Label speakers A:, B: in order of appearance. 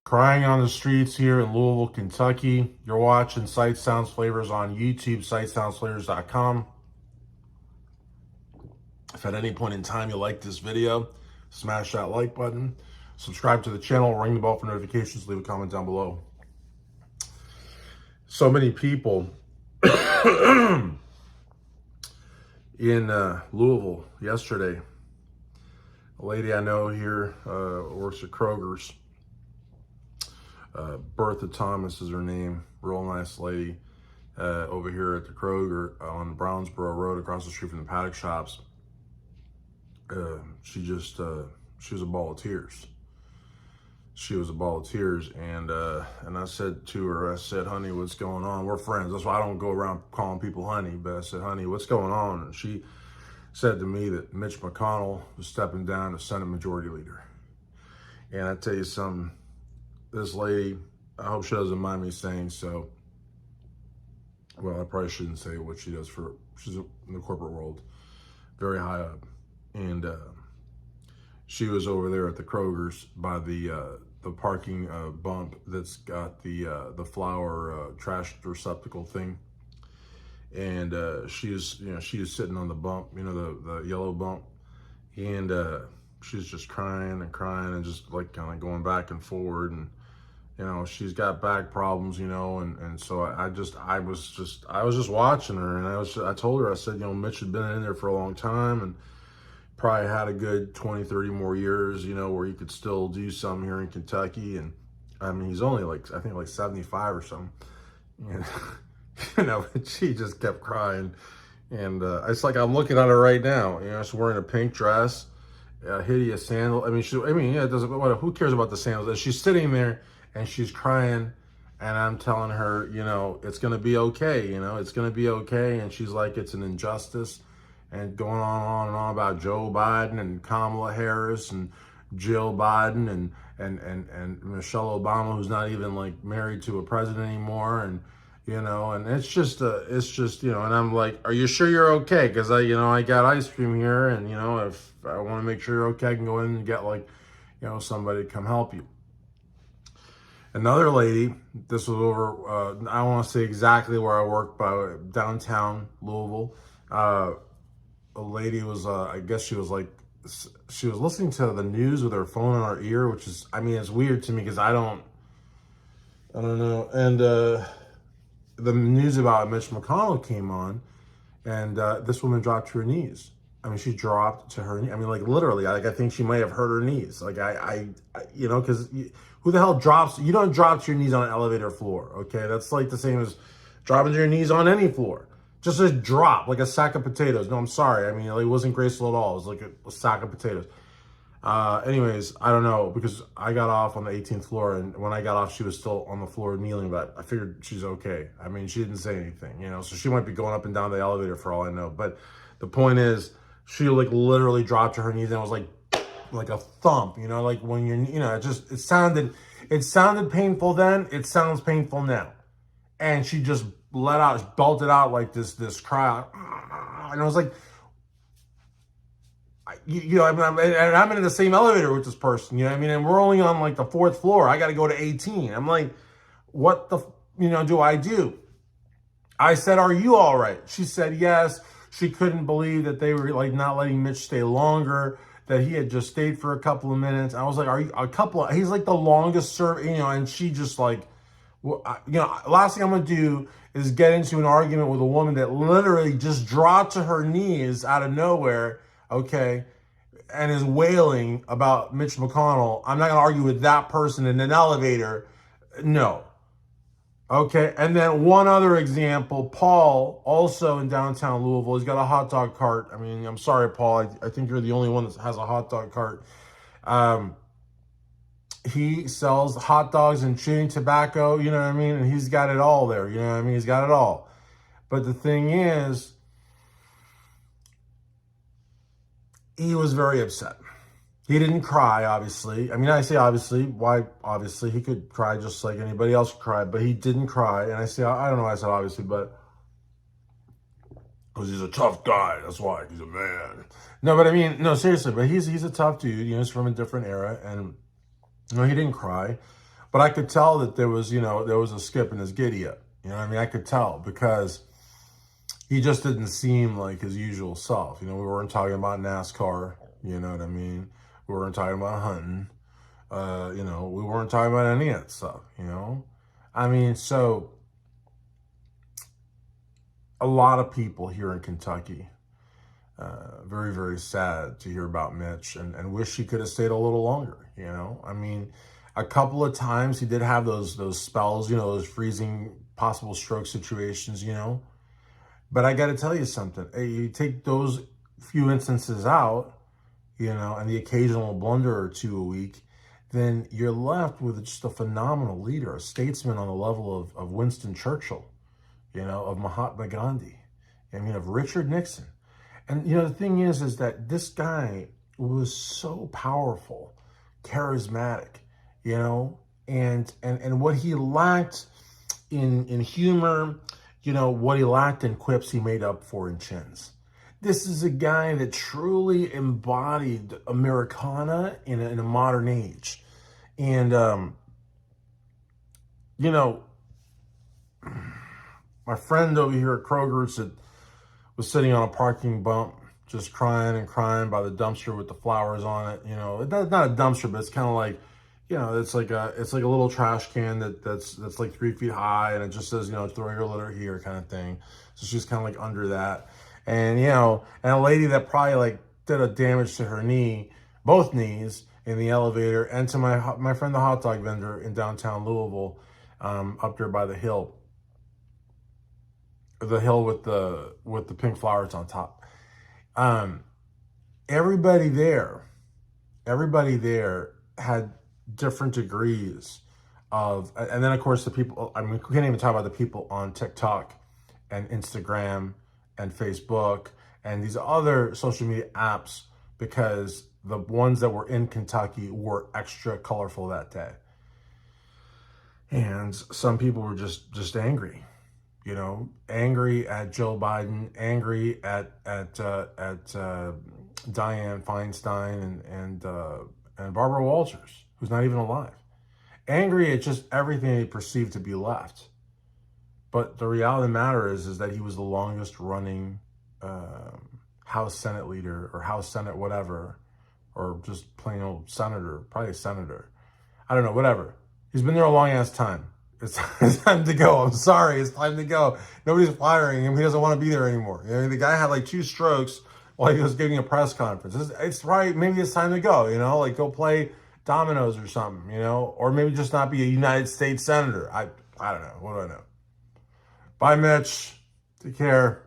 A: Crying on the streets here in Louisville, Kentucky. You're watching Sight Sounds Flavors on YouTube, sightsoundsflavors.com. If at any point in time you like this video, smash that like button, subscribe to the channel, ring the bell for notifications, leave a comment down below. So many people in Louisville yesterday. A lady I know here works at Kroger's. Bertha Thomas is her name. Real nice lady over here at the Kroger on Brownsboro Road across the street from the paddock shops. She was a ball of tears. She was a ball of tears, and I said to her, I said, honey, what's going on? We're friends. That's why I don't go around calling people honey, but I said, honey, what's going on? And she said to me that Mitch McConnell was stepping down as Senate Majority Leader. And I tell you something, this lady, I hope she doesn't mind me saying so. Well, I probably shouldn't say what she does she's in the corporate world, very high up. And she was over there at the Kroger's by the parking bump that's got the flower trash receptacle thing. And she was sitting on the bump, the yellow bump, and she's just crying and just like kind of going back and forward, and she's got back problems, and so I was just watching her, and I told her, I said, Mitch had been in there for a long time and probably had a good 20, 30 more years, where he could still do something here in Kentucky. And I mean, he's only I think 75 or something. And, but she just kept crying. And it's like, I'm looking at her right now, she's wearing a pink dress, hideous sandal. It doesn't matter. Who cares about the sandals? And she's sitting there and she's crying, and I'm telling her, it's going to be okay. It's going to be okay. And she's like, it's an injustice. And going on and on about Joe Biden and Kamala Harris and Jill Biden and Michelle Obama, who's not even married to a president anymore. And, and it's just, and I'm like, are you sure you're okay? Cause I got ice cream here, and, if I want to make sure you're okay, I can go in and get somebody to come help you. Another lady, this was over, I don't want to say exactly where I work, by downtown Louisville. A lady was, I guess she was listening to the news with her phone on her ear, which is, it's weird to me because I don't know. And the news about Mitch McConnell came on, and this woman dropped to her knees. She dropped to her knees. Literally, I think she might have hurt her knees. Because who the hell drops? You don't drop to your knees on an elevator floor, okay? That's the same as dropping to your knees on any floor. Just a drop, like a sack of potatoes. No, I'm sorry. It wasn't graceful at all. It was like a sack of potatoes. Anyways, I don't know, because I got off on the 18th floor, and when I got off, she was still on the floor kneeling, but I figured she's okay. She didn't say anything, so she might be going up and down the elevator for all I know. But the point is, she literally dropped to her knees, and it was like a thump, like when you're, it sounded painful then, it sounds painful now. And she just belted out this cry, and I was like, I'm in the same elevator with this person, and we're only on the 4th floor. I got to go to 18. I'm like, what the, do I do? I said, are you all right? She said, yes. She couldn't believe that they were not letting Mitch stay longer, that he had just stayed for a couple of minutes. I was like, are you he's the longest serving, and she just last thing I'm going to do is get into an argument with a woman that literally just dropped to her knees out of nowhere, okay, and is wailing about Mitch McConnell. I'm not going to argue with that person in an elevator. No. Okay, and then one other example, Paul, also in downtown Louisville. He's got a hot dog cart. I'm sorry, Paul. I think you're the only one that has a hot dog cart. He sells hot dogs and chewing tobacco, and he's got it all there, he's got it all. But the thing is, he was very upset. He didn't cry, obviously. I say obviously. Why obviously? He could cry just like anybody else could cry, but he didn't cry. And I don't know why I said obviously, but because he's a tough guy. That's why. He's a man. No, but no, seriously. But he's a tough dude. He's from a different era, and he didn't cry. But I could tell that there was, there was a skip in his giddy up. You know what I mean? I could tell because he just didn't seem like his usual self. We weren't talking about NASCAR. You know what I mean? We weren't talking about hunting. We weren't talking about any of that stuff, I mean, so a lot of people here in Kentucky, very, very sad to hear about Mitch and wish he could have stayed a little longer, I mean, a couple of times he did have those spells, those freezing possible stroke situations, but I got to tell you something. Hey, you take those few instances out, and the occasional blunder or two a week, then you're left with just a phenomenal leader, a statesman on the level of Winston Churchill, of Mahatma Gandhi, of Richard Nixon. And, the thing is that this guy was so powerful, charismatic, and what he lacked in humor, what he lacked in quips, he made up for in chins. This is a guy that truly embodied Americana in a modern age. And, my friend over here at Kroger's that was sitting on a parking bump, just crying and crying by the dumpster with the flowers on it. It's not a dumpster, but it's kind of like, it's like a little trash can that's like 3 feet high, and it just says, throw your litter here kind of thing. So she's kind of like under that. And, and a lady that probably like did a damage to her knee, both knees, in the elevator, and to my friend, the hot dog vendor in downtown Louisville, up there by the hill with the pink flowers on top. Everybody there had different degrees of, and then of course the people, I mean, we can't even talk about the people on TikTok and Instagram and Facebook and these other social media apps, because the ones that were in Kentucky were extra colorful that day. And some people were just angry, angry at Joe Biden, angry at Dianne Feinstein and Barbara Walters, who's not even alive. Angry at just everything they perceived to be left. But the reality of the matter is that he was the longest running House Senate leader, or House Senate whatever, or just plain old senator, probably a senator. I don't know, whatever. He's been there a long ass time. It's time to go. I'm sorry, it's time to go. Nobody's firing him. He doesn't want to be there anymore. The guy had like 2 strokes while he was giving a press conference. It's right. Maybe it's time to go, like go play dominoes or something, or maybe just not be a United States senator. I don't know. What do I know? Bye, Mitch. Take care.